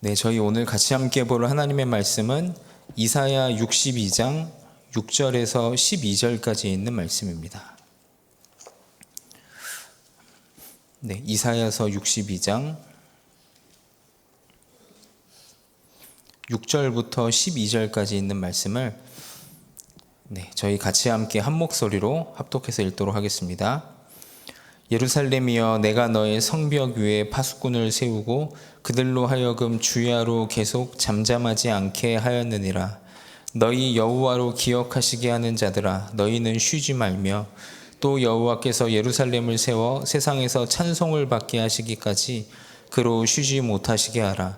네, 저희 오늘 같이 함께 볼 하나님의 말씀은 이사야 62장 6절에서 12절까지 있는 말씀입니다. 네, 이사야서 62장 6절부터 12절까지 있는 말씀을 저희 같이 함께 한 목소리로 합독해서 읽도록 하겠습니다. 예루살렘이여, 내가 너의 성벽 위에 파수꾼을 세우고 그들로 하여금 주야로 계속 잠잠하지 않게 하였느니라. 너희 여호와로 기억하시게 하는 자들아, 너희는 쉬지 말며 또 여호와께서 예루살렘을 세워 세상에서 찬송을 받게 하시기까지 그로 쉬지 못하시게 하라.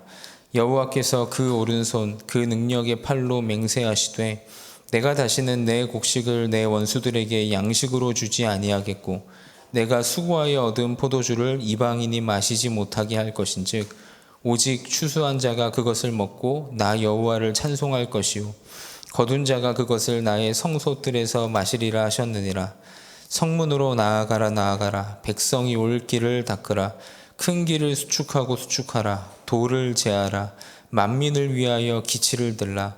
여호와께서 그 오른손 그 능력의 팔로 맹세하시되 내가 다시는 내 곡식을 내 원수들에게 양식으로 주지 아니하겠고 내가 수고하여 얻은 포도주를 이방인이 마시지 못하게 할 것인즉 오직 추수한 자가 그것을 먹고 나 여호와를 찬송할 것이요 거둔 자가 그것을 나의 성소들에서 마시리라 하셨느니라. 성문으로 나아가라 나아가라. 백성이 올 길을 닦으라. 큰 길을 수축하고 수축하라. 돌을 제하라. 만민을 위하여 기치를 들라.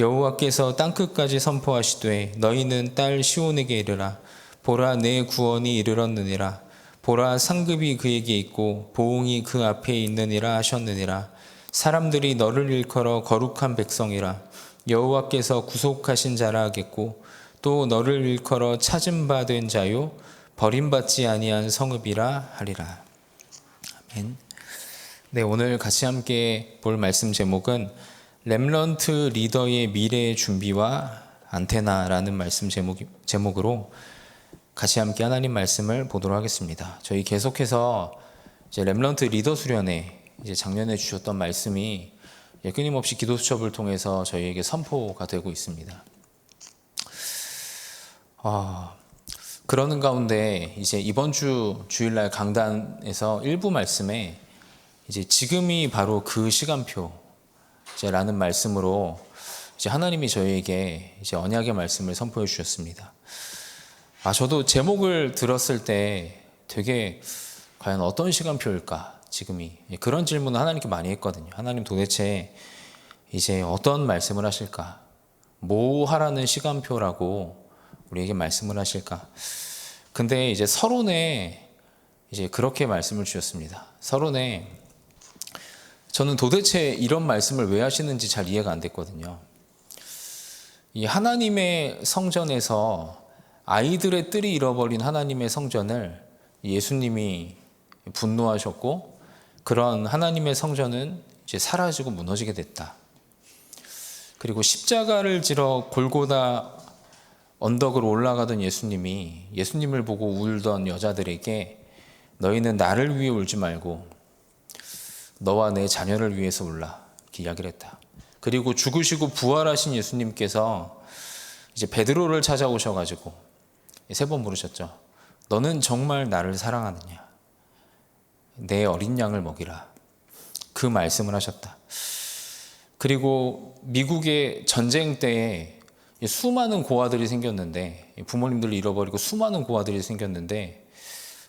여호와께서 땅끝까지 선포하시되 너희는 딸 시온에게 이르라. 보라, 내 구원이 이르렀느니라. 보라, 상급이 그에게 있고 보응이 그 앞에 있느니라 하셨느니라. 사람들이 너를 일컬어 거룩한 백성이라. 여호와께서 구속하신 자라 하겠고 또 너를 일컬어 찾은 바 된 자요 버림받지 아니한 성읍이라 하리라. 아멘. 네, 오늘 같이 함께 볼 말씀 제목은 렘넌트 리더의 미래의 준비와 안테나라는 말씀 제목으로 같이 함께 하나님 말씀을 보도록 하겠습니다. 저희 계속해서 이제 렘넌트 리더 수련회 작년에 주셨던 말씀이 끊임없이 기도 수첩을 통해서 저희에게 선포가 되고 있습니다. 그러는 가운데 이제 이번 주 주일날 강단에서 일부 말씀에 이제 지금이 바로 그 시간표라는 말씀으로 이제 하나님이 저희에게 이제 언약의 말씀을 선포해 주셨습니다. 저도 제목을 들었을 때 되게 과연 어떤 시간표일까 지금이 그런 질문을 하나님께 많이 했거든요. 하나님 도대체 이제 어떤 말씀을 하실까? 뭐 하라는 시간표라고 우리에게 말씀을 하실까? 근데 이제 서론에 이제 그렇게 말씀을 주셨습니다. 서론에 저는 도대체 이런 말씀을 왜 하시는지 잘 이해가 안 됐거든요. 이 하나님의 성전에서 아이들의 뜰이 잃어버린 하나님의 성전을 예수님이 분노하셨고 그런 하나님의 성전은 이제 사라지고 무너지게 됐다. 그리고 십자가를 지러 골고다 언덕으로 올라가던 예수님을 보고 울던 여자들에게 너희는 나를 위해 울지 말고 너와 내 자녀를 위해서 울라 이렇게 이야기를 했다. 그리고 죽으시고 부활하신 예수님께서 이제 베드로를 찾아오셔가지고 3번 물으셨죠. 너는 정말 나를 사랑하느냐? 내 어린 양을 먹이라. 그 말씀을 하셨다. 그리고 미국의 전쟁 때에 수많은 고아들이 생겼는데 부모님들을 잃어버리고 수많은 고아들이 생겼는데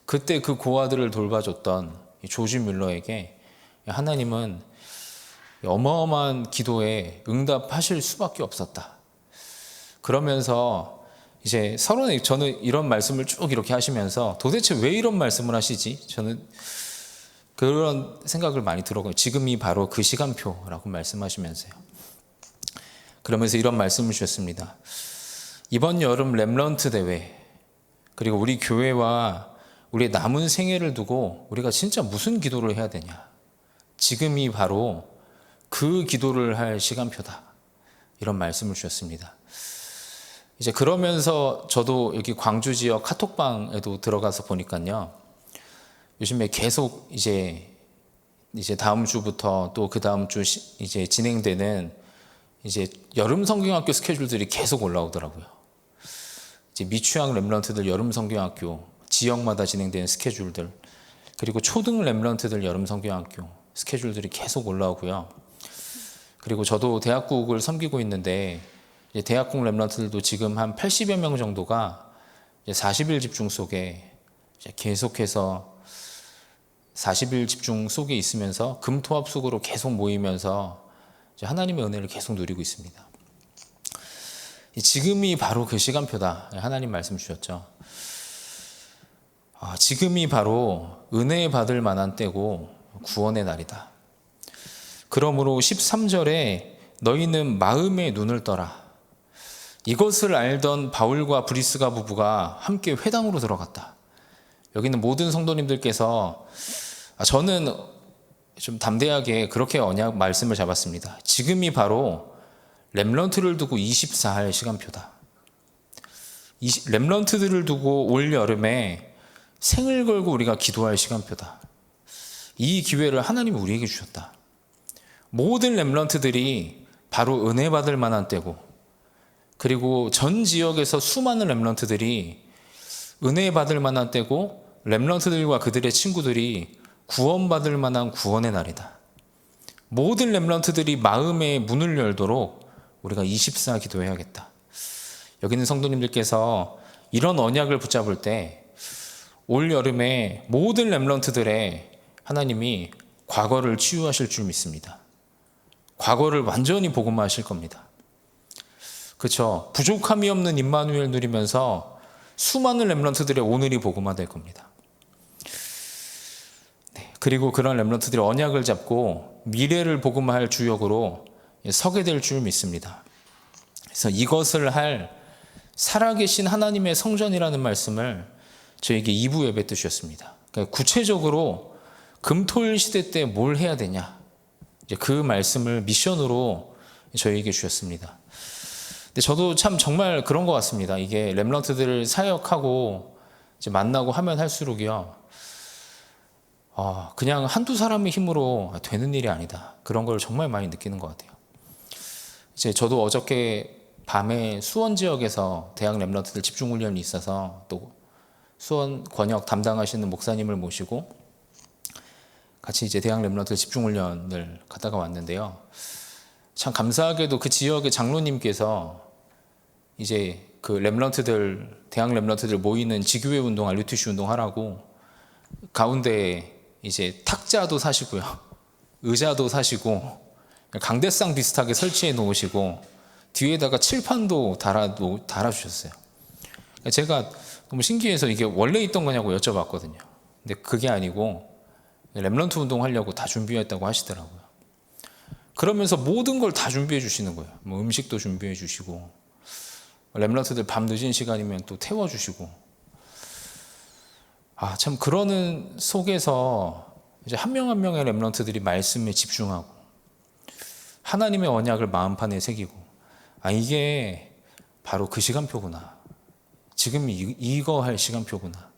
그때 그 고아들을 돌봐줬던 조지 뮬러에게 하나님은 어마어마한 기도에 응답하실 수밖에 없었다. 그러면서 이제 서론에 저는 이런 말씀을 쭉 이렇게 하시면서 도대체 왜 이런 말씀을 하시지? 저는 그런 생각을 많이 들었고요. 지금이 바로 그 시간표라고 말씀하시면서요. 그러면서 이런 말씀을 주셨습니다. 이번 여름 렘넌트 대회 그리고 우리 교회와 우리의 남은 생애를 두고 우리가 진짜 무슨 기도를 해야 되냐? 지금이 바로 그 기도를 할 시간표다. 이런 말씀을 주셨습니다. 이제 그러면서 저도 여기 광주 지역 카톡방에도 들어가서 보니까요. 요즘에 계속 이제 다음 주부터 또 그 다음 주 이제 진행되는 이제 여름 성경학교 스케줄들이 계속 올라오더라고요. 이제 미취학 렘넌트들 여름 성경학교 지역마다 진행되는 스케줄들 그리고 초등 렘넌트들 여름 성경학교 스케줄들이 계속 올라오고요. 그리고 저도 대학국을 섬기고 있는데 대학국 렘넌트들도 지금 한 80여 명 정도가 40일 집중 속에 계속해서 40일 집중 속에 있으면서 금토합속으로 계속 모이면서 이제 하나님의 은혜를 계속 누리고 있습니다. 지금이 바로 그 시간표다. 하나님 말씀 주셨죠. 지금이 바로 은혜 받을 만한 때고 구원의 날이다. 그러므로 13절에 너희는 마음의 눈을 떠라. 이것을 알던 바울과 브리스가 부부가 함께 회당으로 들어갔다. 여기 있는 모든 성도님들께서 저는 좀 담대하게 그렇게 언약 말씀을 잡았습니다. 지금이 바로 렘넌트를 두고 24할 시간표다. 렘넌트들을 두고 올 여름에 생을 걸고 우리가 기도할 시간표다. 이 기회를 하나님이 우리에게 주셨다. 모든 렘넌트들이 바로 은혜 받을 만한 때고, 그리고 전 지역에서 수많은 렘넌트들이 은혜 받을 만한 때고, 렘넌트들과 그들의 친구들이 구원받을 만한 구원의 날이다. 모든 렘넌트들이 마음의 문을 열도록 우리가 24 기도해야겠다. 여기 있는 성도님들께서 이런 언약을 붙잡을 때 올 여름에 모든 렘넌트들의 하나님이 과거를 치유하실 줄 믿습니다. 과거를 완전히 복음화하실 겁니다. 그렇죠? 부족함이 없는 임마누엘 누리면서 수많은 렘넌트들의 오늘이 복음화될 겁니다. 그리고 그런 렘넌트들이 언약을 잡고 미래를 복음화할 주역으로 서게 될 줄 믿습니다. 그래서 이것을 할 살아계신 하나님의 성전이라는 말씀을 저에게 2부 예배 때 주셨습니다. 그러니까 구체적으로 금토일 시대 때 뭘 해야 되냐, 이제 그 말씀을 미션으로 저에게 주셨습니다. 근데 저도 참 정말 그런 것 같습니다. 이게 렘넌트들을 사역하고 이제 만나고 하면 할수록요, 그냥 한두 사람의 힘으로 되는 일이 아니다. 그런 걸 정말 많이 느끼는 것 같아요. 이제 저도 어저께 밤에 수원 지역에서 대학 렘넌트들 집중훈련이 있어서 또 수원 권역 담당하시는 목사님을 모시고 같이 이제 대학 렘넌트 집중훈련을 갔다가 왔는데요. 참 감사하게도 그 지역의 장로님께서 이제 그 렘넌트들, 대학 렘넌트들 모이는 지교회 운동, RUTC 운동 하라고 가운데 이제 탁자도 사시고요, 의자도 사시고 강대상 비슷하게 설치해 놓으시고 뒤에다가 칠판도 달아주셨어요. 제가 너무 신기해서 이게 원래 있던 거냐고 여쭤봤거든요. 근데 그게 아니고 렘넌트 운동하려고 다 준비했다고 하시더라고요. 그러면서 모든 걸 다 준비해 주시는 거예요. 뭐 음식도 준비해 주시고, 렘넌트들 밤 늦은 시간이면 또 태워주시고. 참 그러는 속에서 이제 한 명 한 명의 렘넌트들이 말씀에 집중하고 하나님의 언약을 마음판에 새기고, 이게 바로 그 시간표구나. 지금 이거 할 시간표구나.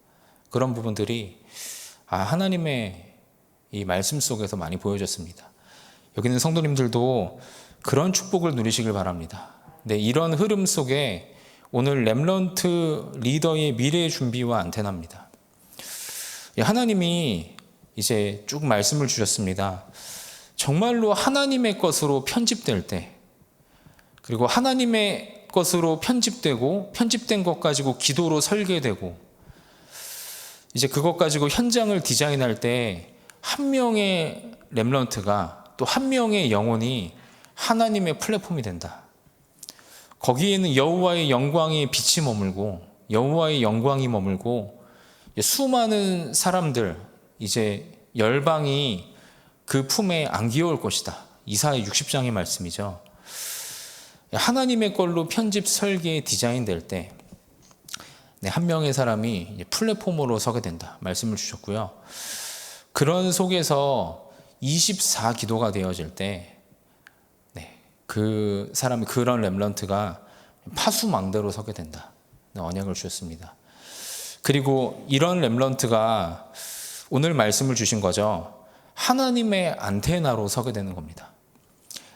그런 부분들이 하나님의 이 말씀 속에서 많이 보여졌습니다. 여기 있는 성도님들도 그런 축복을 누리시길 바랍니다. 네, 이런 흐름 속에 오늘 렘넌트 리더의 미래 준비와 안테나입니다. 하나님이 이제 쭉 말씀을 주셨습니다. 정말로 하나님의 것으로 편집될 때, 그리고 하나님의 것으로 편집되고 편집된 것 가지고 기도로 설계되고 이제 그것 가지고 현장을 디자인할 때 한 명의 렘넌트가 또 한 명의 영혼이 하나님의 플랫폼이 된다. 거기에는 여호와의 영광의 빛이 머물고 여호와의 영광이 머물고 수많은 사람들, 이제 열방이 그 품에 안기어올 것이다. 이사야 60장의 말씀이죠. 하나님의 걸로 편집, 설계, 디자인될 때 한 명의 사람이 플랫폼으로 서게 된다 말씀을 주셨고요. 그런 속에서 24 기도가 되어질 때 그 사람이, 그런 렘넌트가 파수망대로 서게 된다 언약을 주셨습니다. 그리고 이런 렘넌트가 오늘 말씀을 주신 거죠. 하나님의 안테나로 서게 되는 겁니다.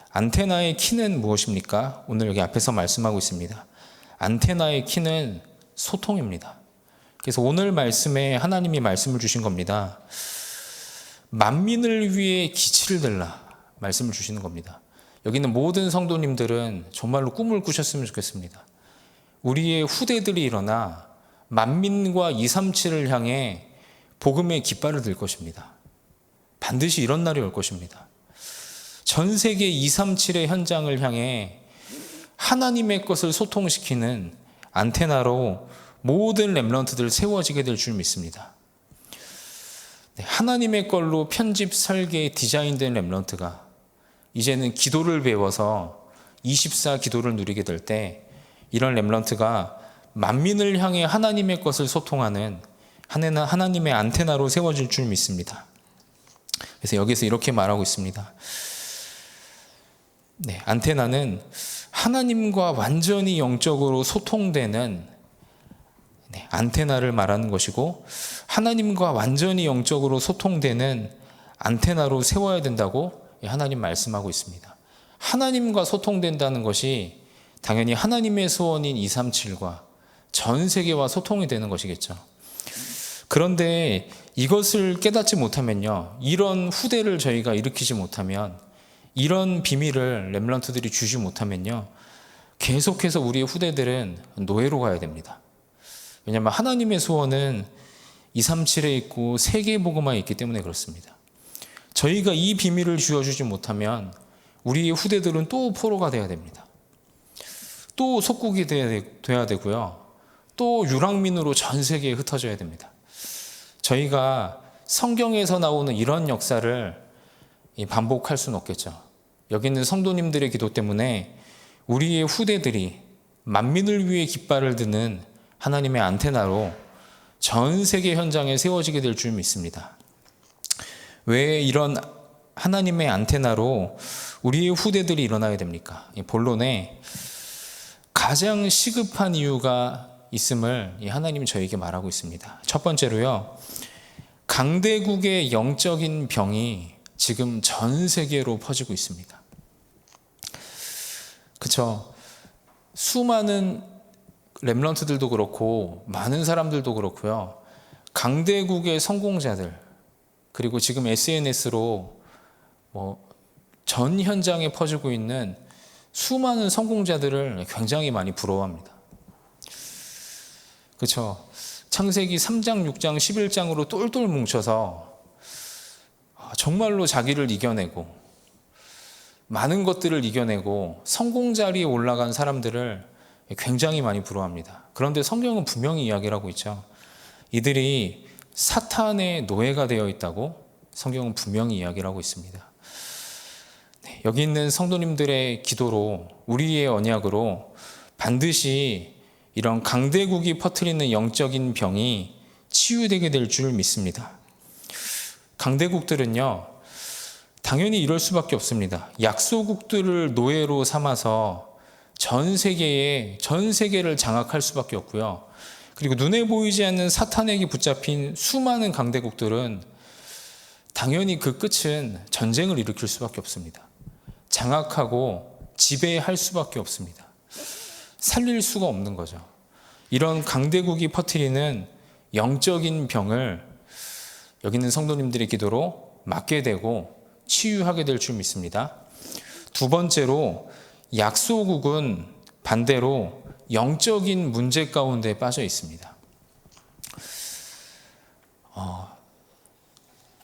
안테나의 키는 무엇입니까? 오늘 여기 앞에서 말씀하고 있습니다. 안테나의 키는 소통입니다. 그래서 오늘 말씀에 하나님이 말씀을 주신 겁니다. 만민을 위해 기치를 들라 말씀을 주시는 겁니다. 여기 있는 모든 성도님들은 정말로 꿈을 꾸셨으면 좋겠습니다. 우리의 후대들이 일어나 만민과 237을 향해 복음의 깃발을 들 것입니다. 반드시 이런 날이 올 것입니다. 전 세계 237의 현장을 향해 하나님의 것을 소통시키는 안테나로 모든 렘넌트들 세워지게 될 줄 믿습니다. 하나님의 걸로 편집, 설계, 디자인된 렘넌트가 이제는 기도를 배워서 24 기도를 누리게 될 때 이런 렘넌트가 만민을 향해 하나님의 것을 소통하는 하나님의 안테나로 세워질 줄 믿습니다. 그래서 여기서 이렇게 말하고 있습니다. 안테나는 하나님과 완전히 영적으로 소통되는 안테나를 말하는 것이고, 하나님과 완전히 영적으로 소통되는 안테나로 세워야 된다고 하나님 말씀하고 있습니다. 하나님과 소통된다는 것이 당연히 하나님의 소원인 237과 전 세계와 소통이 되는 것이겠죠. 그런데 이것을 깨닫지 못하면요, 이런 후대를 저희가 일으키지 못하면, 이런 비밀을 렘넌트들이 주지 못하면요, 계속해서 우리의 후대들은 노예로 가야 됩니다. 왜냐하면 하나님의 소원은 237에 있고 세계복음화에 있기 때문에 그렇습니다. 저희가 이 비밀을 쥐어주지 못하면 우리의 후대들은 또 포로가 돼야 됩니다. 또 속국이 돼야 되고요, 또 유랑민으로 전 세계에 흩어져야 됩니다. 저희가 성경에서 나오는 이런 역사를 반복할 수는 없겠죠. 여기 있는 성도님들의 기도 때문에 우리의 후대들이 만민을 위해 깃발을 드는 하나님의 안테나로 전 세계 현장에 세워지게 될 줄 믿습니다. 왜 이런 하나님의 안테나로 우리의 후대들이 일어나야 됩니까? 본론에 가장 시급한 이유가 있음을 하나님이 저에게 말하고 있습니다. 첫 번째로요, 강대국의 영적인 병이 지금 전 세계로 퍼지고 있습니다. 그렇죠? 수많은 렘넌트들도 그렇고 많은 사람들도 그렇고요, 강대국의 성공자들, 그리고 지금 SNS로 전 현장에 퍼지고 있는 수많은 성공자들을 굉장히 많이 부러워합니다. 그렇죠? 창세기 3장, 6장, 11장으로 똘똘 뭉쳐서 정말로 자기를 이겨내고 많은 것들을 이겨내고 성공 자리에 올라간 사람들을 굉장히 많이 부러워합니다. 그런데 성경은 분명히 이야기를 하고 있죠. 이들이 사탄의 노예가 되어 있다고 성경은 분명히 이야기를 하고 있습니다. 여기 있는 성도님들의 기도로, 우리의 언약으로 반드시 이런 강대국이 퍼뜨리는 영적인 병이 치유되게 될 줄 믿습니다. 강대국들은요, 당연히 이럴 수밖에 없습니다. 약소국들을 노예로 삼아서 전 세계를 장악할 수밖에 없고요. 그리고 눈에 보이지 않는 사탄에게 붙잡힌 수많은 강대국들은 당연히 그 끝은 전쟁을 일으킬 수밖에 없습니다. 장악하고 지배할 수밖에 없습니다. 살릴 수가 없는 거죠. 이런 강대국이 퍼뜨리는 영적인 병을 여기 있는 성도님들의 기도로 막게 되고 치유하게 될 줄 믿습니다. 두 번째로, 약소국은 반대로 영적인 문제 가운데 빠져 있습니다.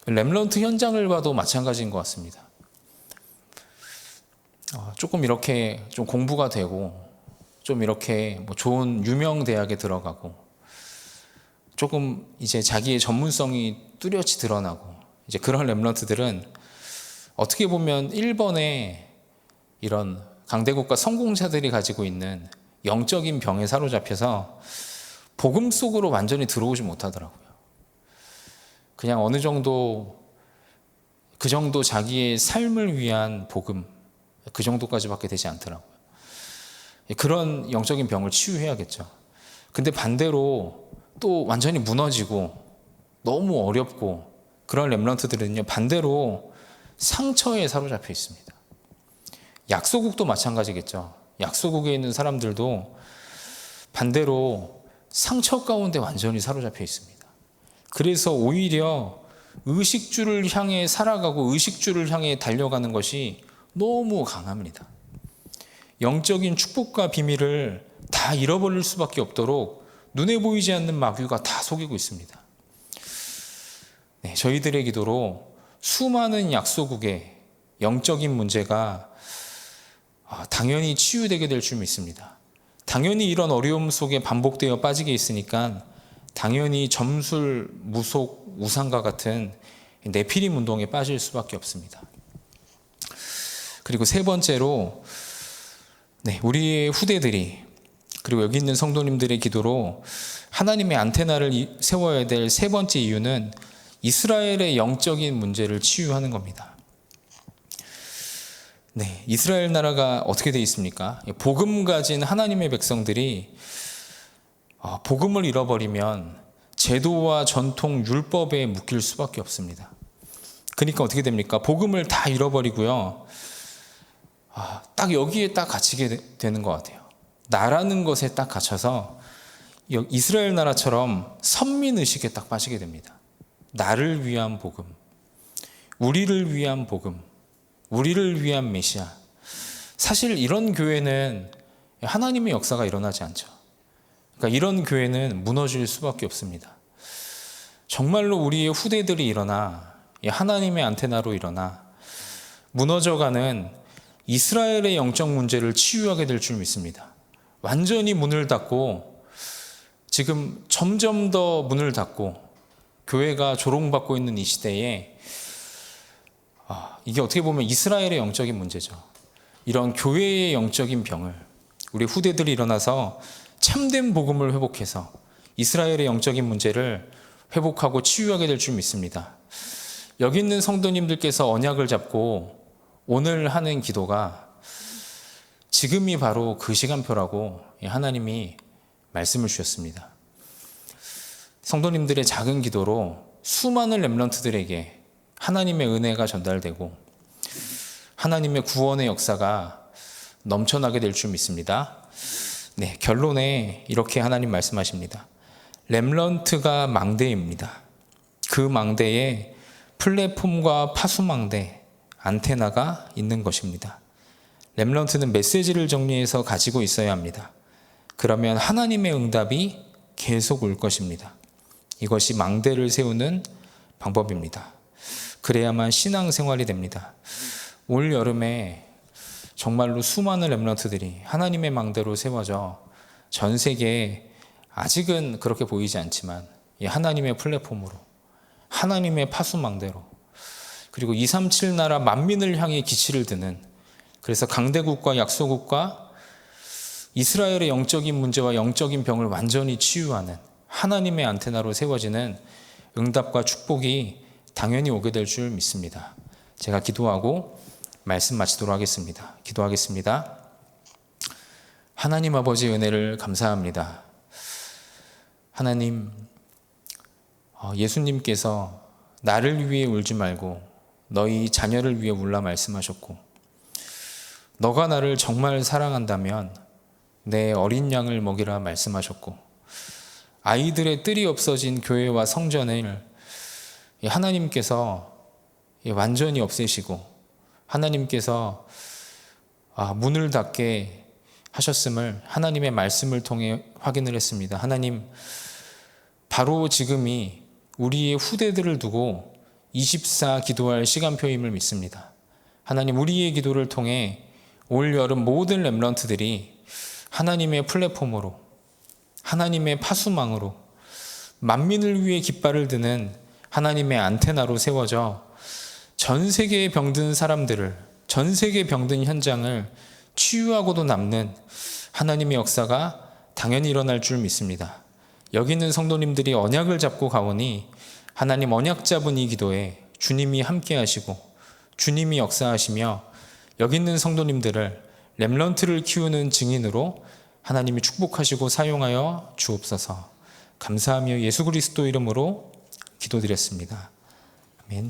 렘넌트 현장을 봐도 마찬가지인 것 같습니다. 조금 이렇게 좀 공부가 되고, 좀 이렇게 좋은 유명 대학에 들어가고, 조금 이제 자기의 전문성이 뚜렷이 드러나고, 이제 그런 렘넌트들은 어떻게 보면 1번의 이런 강대국가 성공자들이 가지고 있는 영적인 병에 사로잡혀서 복음 속으로 완전히 들어오지 못하더라고요. 그냥 어느 정도, 그 정도 자기의 삶을 위한 복음, 그 정도까지밖에 되지 않더라고요. 그런 영적인 병을 치유해야겠죠. 근데 반대로 또 완전히 무너지고 너무 어렵고 그런 렘넌트들은요, 반대로 상처에 사로잡혀 있습니다. 약소국도 마찬가지겠죠. 약소국에 있는 사람들도 반대로 상처 가운데 완전히 사로잡혀 있습니다. 그래서 오히려 의식주를 향해 살아가고 의식주를 향해 달려가는 것이 너무 강합니다. 영적인 축복과 비밀을 다 잃어버릴 수밖에 없도록 눈에 보이지 않는 마귀가 다 속이고 있습니다. 저희들의 기도로 수많은 약소국의 영적인 문제가 당연히 치유되게 될 줄 믿습니다. 당연히 이런 어려움 속에 반복되어 빠지게 있으니까 당연히 점술, 무속, 우상과 같은 네피림 운동에 빠질 수밖에 없습니다. 그리고 세 번째로 우리의 후대들이 그리고 여기 있는 성도님들의 기도로 하나님의 안테나를 세워야 될 세 번째 이유는 이스라엘의 영적인 문제를 치유하는 겁니다. 이스라엘 나라가 어떻게 되어 있습니까? 복음 가진 하나님의 백성들이 복음을 잃어버리면 제도와 전통, 율법에 묶일 수밖에 없습니다. 그러니까 어떻게 됩니까? 복음을 다 잃어버리고요. 딱 여기에 딱 갇히게 되는 것 같아요. 나라는 것에 딱 갇혀서 이스라엘 나라처럼 선민의식에 딱 빠지게 됩니다. 나를 위한 복음, 우리를 위한 복음, 우리를 위한 메시아. 사실 이런 교회는 하나님의 역사가 일어나지 않죠. 그러니까 이런 교회는 무너질 수밖에 없습니다. 정말로 우리의 후대들이 일어나 하나님의 안테나로 일어나 무너져가는 이스라엘의 영적 문제를 치유하게 될 줄 믿습니다. 완전히 문을 닫고 지금 점점 더 문을 닫고 교회가 조롱받고 있는 이 시대에 이게 어떻게 보면 이스라엘의 영적인 문제죠. 이런 교회의 영적인 병을 우리 후대들이 일어나서 참된 복음을 회복해서 이스라엘의 영적인 문제를 회복하고 치유하게 될 줄 믿습니다. 여기 있는 성도님들께서 언약을 잡고 오늘 하는 기도가 지금이 바로 그 시간표라고 하나님이 말씀을 주셨습니다. 성도님들의 작은 기도로 수많은 렘넌트들에게 하나님의 은혜가 전달되고 하나님의 구원의 역사가 넘쳐나게 될 줄 믿습니다. 결론에 이렇게 하나님 말씀하십니다. 렘넌트가 망대입니다. 그 망대에 플랫폼과 파수망대, 안테나가 있는 것입니다. 렘넌트는 메시지를 정리해서 가지고 있어야 합니다. 그러면 하나님의 응답이 계속 올 것입니다. 이것이 망대를 세우는 방법입니다. 그래야만 신앙생활이 됩니다. 올 여름에 정말로 수많은 렘넌트들이 하나님의 망대로 세워져 전 세계에 아직은 그렇게 보이지 않지만 하나님의 플랫폼으로 하나님의 파수망대로 그리고 237 나라 만민을 향해 기치를 드는 그래서 강대국과 약소국과 이스라엘의 영적인 문제와 영적인 병을 완전히 치유하는 하나님의 안테나로 세워지는 응답과 축복이 당연히 오게 될 줄 믿습니다. 제가 기도하고 말씀 마치도록 하겠습니다. 기도하겠습니다. 하나님 아버지의 은혜를 감사합니다. 하나님, 예수님께서 나를 위해 울지 말고 너희 자녀를 위해 울라 말씀하셨고 너가 나를 정말 사랑한다면 내 어린 양을 먹이라 말씀하셨고 아이들의 뜰이 없어진 교회와 성전을 하나님께서 완전히 없애시고 하나님께서 문을 닫게 하셨음을 하나님의 말씀을 통해 확인을 했습니다. 하나님, 바로 지금이 우리의 후대들을 두고 24 기도할 시간표임을 믿습니다. 하나님, 우리의 기도를 통해 올 여름 모든 렘넌트들이 하나님의 플랫폼으로 하나님의 파수망으로 만민을 위해 깃발을 드는 하나님의 안테나로 세워져 전 세계에 병든 사람들을 전 세계 병든 현장을 치유하고도 남는 하나님의 역사가 당연히 일어날 줄 믿습니다. 여기 있는 성도님들이 언약을 잡고 가오니 하나님 언약 잡은 이 기도에 주님이 함께 하시고 주님이 역사하시며 여기 있는 성도님들을 렘넌트를 키우는 증인으로 하나님이 축복하시고 사용하여 주옵소서. 감사하며 예수 그리스도 이름으로 기도드렸습니다. 아멘.